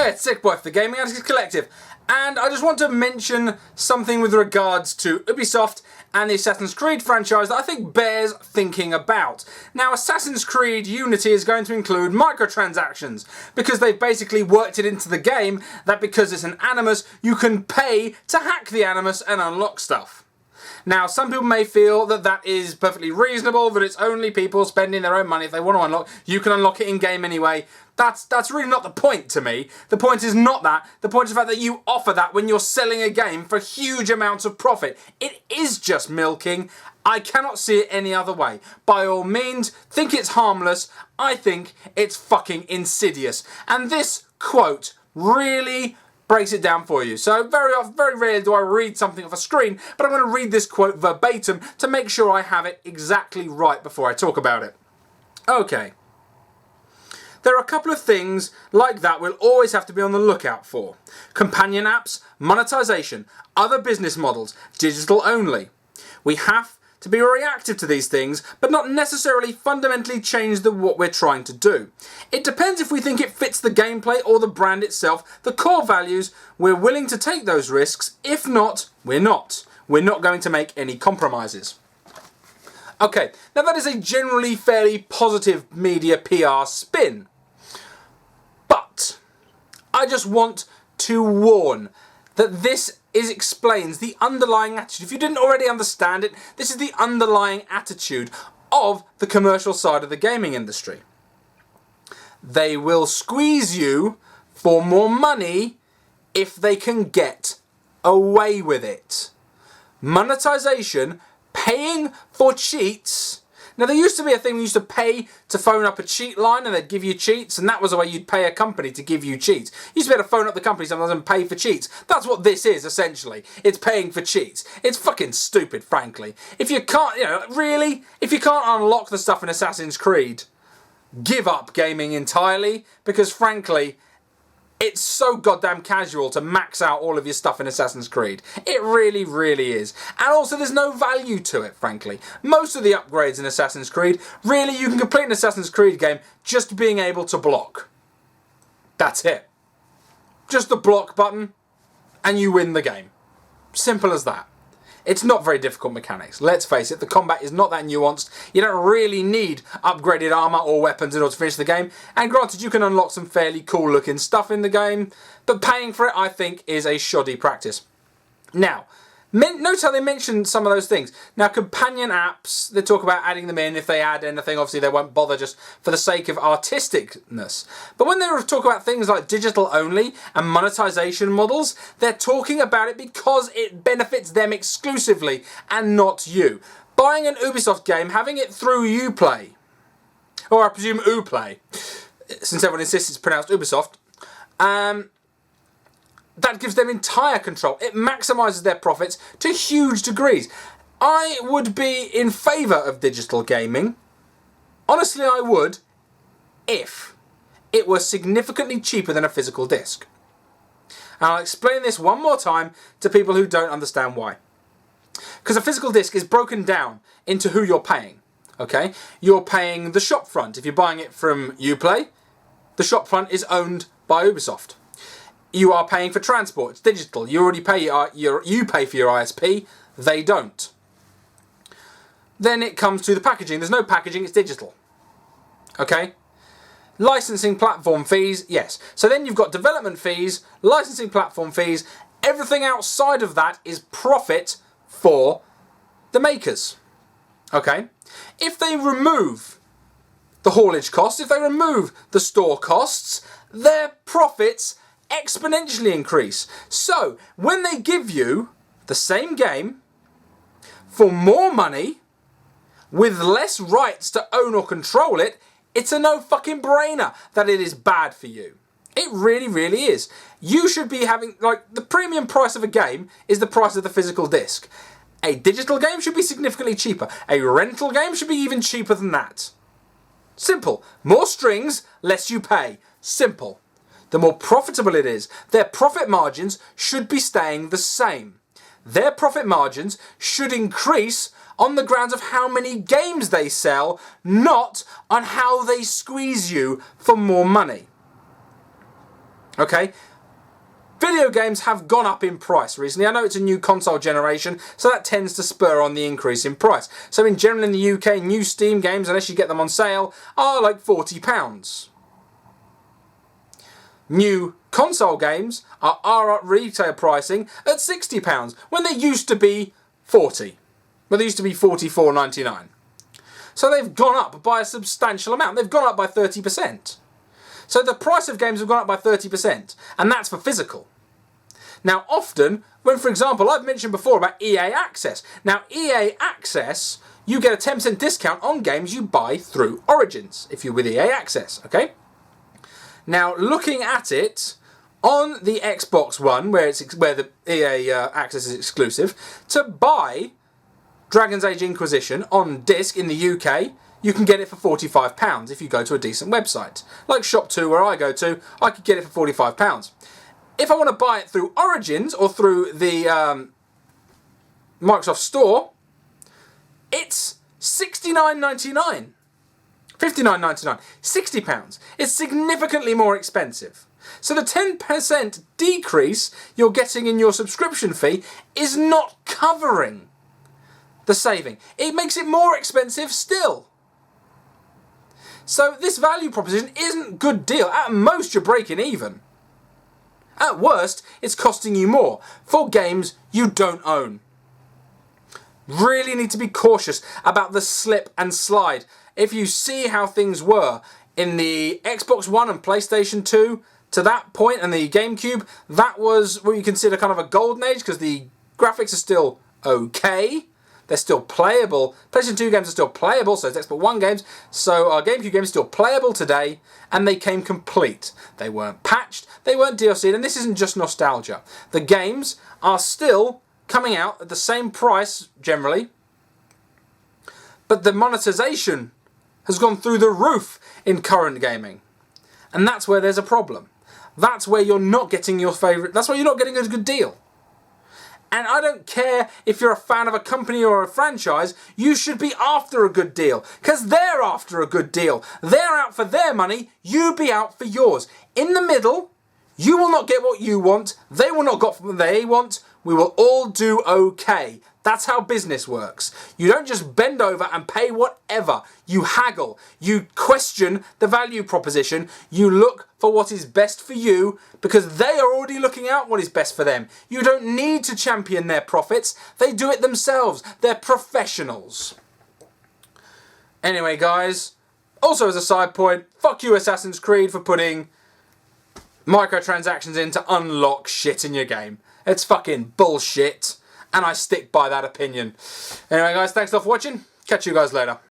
Hey, it's Sick Boy for the Gaminganarchist Collective, and I just want to mention something with regards to Ubisoft and the Assassin's Creed franchise that I think bears thinking about. Now, Assassin's Creed Unity is going to include microtransactions, because they've basically worked it into the game that because it's an Animus, you can pay to hack the Animus and unlock stuff. Now, some people may feel that that is perfectly reasonable, that it's only people spending their own money if they want to unlock. You can unlock it in-game anyway. That's really not the point to me. The point is not that. The point is the fact that you offer that when you're selling a game for huge amounts of profit. It is just milking. I cannot see it any other way. By all means, think it's harmless. I think it's fucking insidious. And this quote really breaks it down for you. So very rarely do I read something off a screen, but I'm going to read this quote verbatim to make sure I have it exactly right before I talk about it. Okay. There are a couple of things like that we'll always have to be on the lookout for. Companion apps, monetization, other business models, digital only. We have to be reactive to these things, but not necessarily fundamentally change what we're trying to do. It depends if we think it fits the gameplay or the brand itself, the core values. We're willing to take those risks. If not, we're not. We're not going to make any compromises. Okay, now that is a generally fairly positive media PR spin. But I just want to warn that this explains the underlying attitude. If you didn't already understand it, this is the underlying attitude of the commercial side of the gaming industry. They will squeeze you for more money if they can get away with it. Monetization, paying for cheats. Now, there used to be a thing we used to pay to phone up a cheat line and they'd give you cheats, and that was the way you'd pay a company to give you cheats. You used to be able to phone up the company sometimes and pay for cheats. That's what this is, essentially. It's paying for cheats. It's fucking stupid, frankly. If you can't, really, if you can't unlock the stuff in Assassin's Creed, give up gaming entirely, because frankly, it's so goddamn casual to max out all of your stuff in Assassin's Creed. It really, really is. And also, there's no value to it, frankly. Most of the upgrades in Assassin's Creed, really, you can complete an Assassin's Creed game just being able to block. That's it. Just the block button, and you win the game. Simple as that. It's not very difficult mechanics. Let's face it, the combat is not that nuanced. You don't really need upgraded armor or weapons in order to finish the game. And granted, you can unlock some fairly cool looking stuff in the game, but paying for it, I think, is a shoddy practice. Now, notice how they mentioned some of those things. Now, companion apps, they talk about adding them in. If they add anything, obviously they won't bother just for the sake of artisticness. But when they talk about things like digital only and monetization models, they're talking about it because it benefits them exclusively and not you. Buying an Ubisoft game, having it through Uplay, or I presume Uplay, since everyone insists it's pronounced Ubisoft, that gives them entire control. It maximises their profits to huge degrees. I would be in favour of digital gaming. Honestly, I would, if it were significantly cheaper than a physical disc. And I'll explain this one more time to people who don't understand why. Because a physical disc is broken down into who you're paying. Okay? You're paying the shop front. If you're buying it from Uplay, the shop front is owned by Ubisoft. You are paying for transport. It's digital. You already pay you pay for your ISP. They don't. Then it comes to the packaging. There's no packaging. It's digital. Okay? Licensing platform fees. Yes. So then you've got development fees, licensing platform fees. Everything outside of that is profit for the makers. Okay? If they remove the haulage costs, if they remove the store costs, their profits exponentially increase. So, when they give you the same game for more money with less rights to own or control it, it's a no fucking brainer that it is bad for you. It really, really is. You should be having, the premium price of a game is the price of the physical disc. A digital game should be significantly cheaper. A rental game should be even cheaper than that. Simple. More strings, less you pay. Simple. The more profitable it is, their profit margins should be staying the same. Their profit margins should increase on the grounds of how many games they sell, not on how they squeeze you for more money. Okay? Video games have gone up in price recently. I know it's a new console generation, so that tends to spur on the increase in price. So in general in the UK, new Steam games, unless you get them on sale, are like £40. New console games are at retail pricing at £60 when they used to be £40. Well, they used to be $44.99. So they've gone up by a substantial amount. They've gone up by 30%. So the price of games have gone up by 30%, and that's for physical. Now often, when for example, I've mentioned before about EA Access. Now EA Access, you get a 10% discount on games you buy through Origins, if you're with EA Access, okay? Now looking at it, on the Xbox One, where the EA Access is exclusive, to buy Dragon's Age Inquisition on disc in the UK, you can get it for £45 if you go to a decent website. Like Shop2, where I go to, I could get it for £45. If I want to buy it through Origins or through the Microsoft Store, it's £69.99. £59.99. £60. It's significantly more expensive. So the 10% decrease you're getting in your subscription fee is not covering the saving. It makes it more expensive still. So this value proposition isn't a good deal. At most you're breaking even. At worst, it's costing you more for games you don't own. Really need to be cautious about the slip and slide. If you see how things were in the Xbox One and PlayStation 2 to that point, and the GameCube, that was what you consider kind of a golden age because the graphics are still okay. They're still playable. PlayStation 2 games are still playable, so it's Xbox One games. So our GameCube games are still playable today, and they came complete. They weren't patched, they weren't DLC'd, and this isn't just nostalgia. The games are still coming out at the same price, generally, but the monetization has gone through the roof in current gaming. And that's where there's a problem. That's where you're not getting your favourite, that's why you're not getting a good deal. And I don't care if you're a fan of a company or a franchise, you should be after a good deal. Because they're after a good deal. They're out for their money, you be out for yours. In the middle, you will not get what you want, they will not get what they want, we will all do okay. That's how business works. You don't just bend over and pay whatever. You haggle. You question the value proposition. You look for what is best for you because they are already looking out what is best for them. You don't need to champion their profits. They do it themselves. They're professionals. Anyway, guys, also as a side point, fuck you Assassin's Creed for putting microtransactions in to unlock shit in your game. It's fucking bullshit. And I stick by that opinion. Anyway guys, thanks a lot for watching. Catch you guys later.